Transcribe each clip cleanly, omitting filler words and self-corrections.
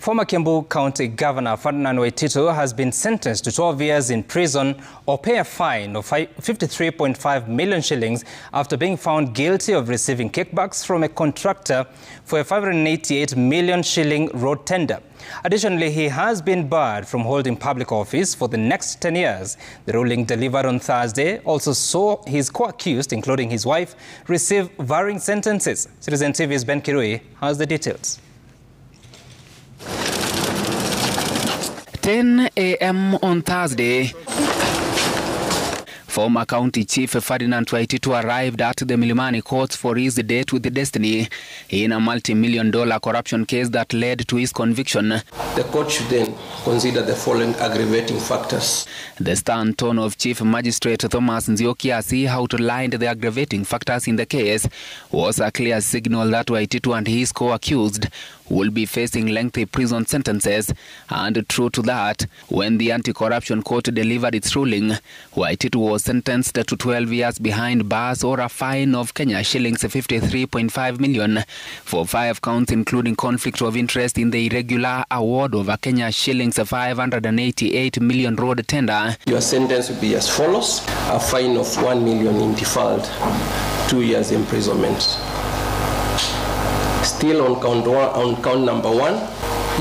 Former Kiambu County Governor Ferdinand Waititu has been sentenced to 12 years in prison or pay a fine of 53.5 million shillings after being found guilty of receiving kickbacks from a contractor for a 588 million shilling road tender. Additionally, he has been barred from holding public office for the next 10 years. The ruling delivered on Thursday also saw his co-accused, including his wife, receive varying sentences. Citizen TV's Ben Kirui has the details. 10 a.m. on Thursday, former County Chief Ferdinand Waititu arrived at the Milimani courts for his date with destiny in a multi-million-dollar corruption case that led to his conviction. The court should then consider the following aggravating factors. The stern tone of Chief Magistrate Thomas Nzioki as he outlined the aggravating factors in the case was a clear signal that Waititu and his co-accused will be facing lengthy prison sentences. And true to that, when the anti-corruption court delivered its ruling, Waititu was sentenced to 12 years behind bars or a fine of Kenya shillings 53.5 million for 5 counts, including conflict of interest in the irregular award of a Kenya shillings 588 million road tender. Your sentence will be as follows: a fine of 1 million in default, 2 years imprisonment. Still on count number 1,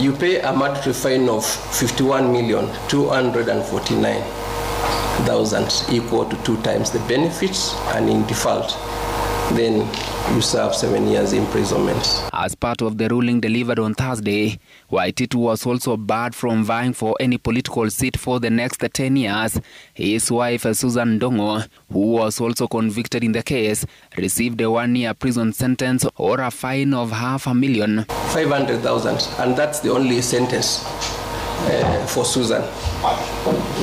you pay a mandatory fine of 51,249,000, equal to 2 times the benefits, and in default, then you serve 7 years imprisonment. As part of the ruling delivered on Thursday, Waititu was also barred from vying for any political seat for the next 10 years. His wife, Susan Ndongo, who was also convicted in the case, received a 1-year prison sentence or a fine of $500,000. 500,000, and that's the only sentence for Susan.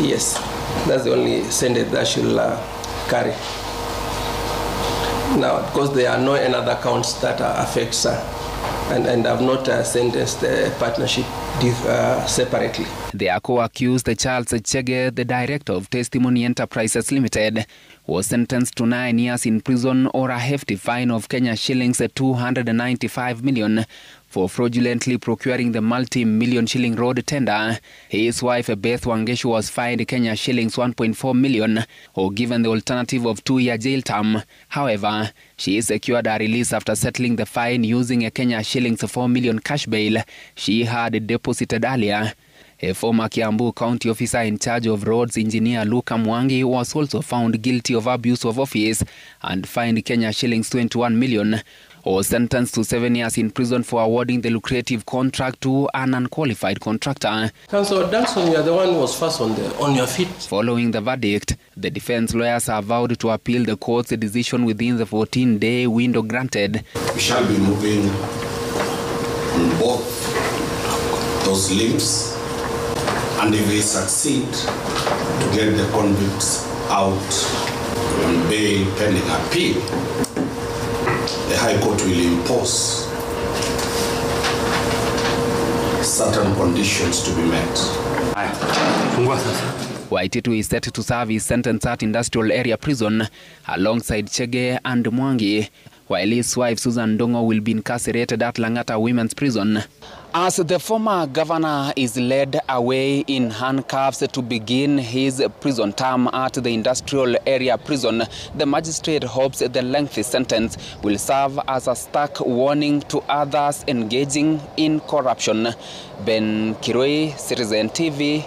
Yes, that's the only sentence that she'll carry. Now, because there are no other counts that affects her, and I've not sentenced the partnership separately. The co-accused, Charles Chege, the director of Testimony Enterprises Limited, was sentenced to 9 years in prison or a hefty fine of Kenya shillings 295 million for fraudulently procuring the multi-million shilling road tender. His wife, Beth Wangeshu, was fined Kenya shillings 1.4 million or given the alternative of 2-year jail term. However, she secured a release after settling the fine using a Kenya shillings 4 million cash bail she had deposited earlier. A former Kiambu County officer in charge of roads, engineer Luka Mwangi, was also found guilty of abuse of office and fined Kenya shillings 21 million or sentenced to 7 years in prison for awarding the lucrative contract to an unqualified contractor. Councillor Danson, you are the one who was first on your feet. Following the verdict, the defense lawyers have vowed to appeal the court's decision within the 14-day window granted. We shall be moving on both those limbs, and if we succeed to get the convicts out on bail pending appeal, the High Court will impose certain conditions to be met. Waititu is set to serve his sentence at Industrial Area Prison alongside Chege and Mwangi, while his wife Susan Ndongo will be incarcerated at Langata Women's Prison. As the former governor is led away in handcuffs to begin his prison term at the Industrial Area Prison, the magistrate hopes the lengthy sentence will serve as a stark warning to others engaging in corruption. Ben Kirui, Citizen TV.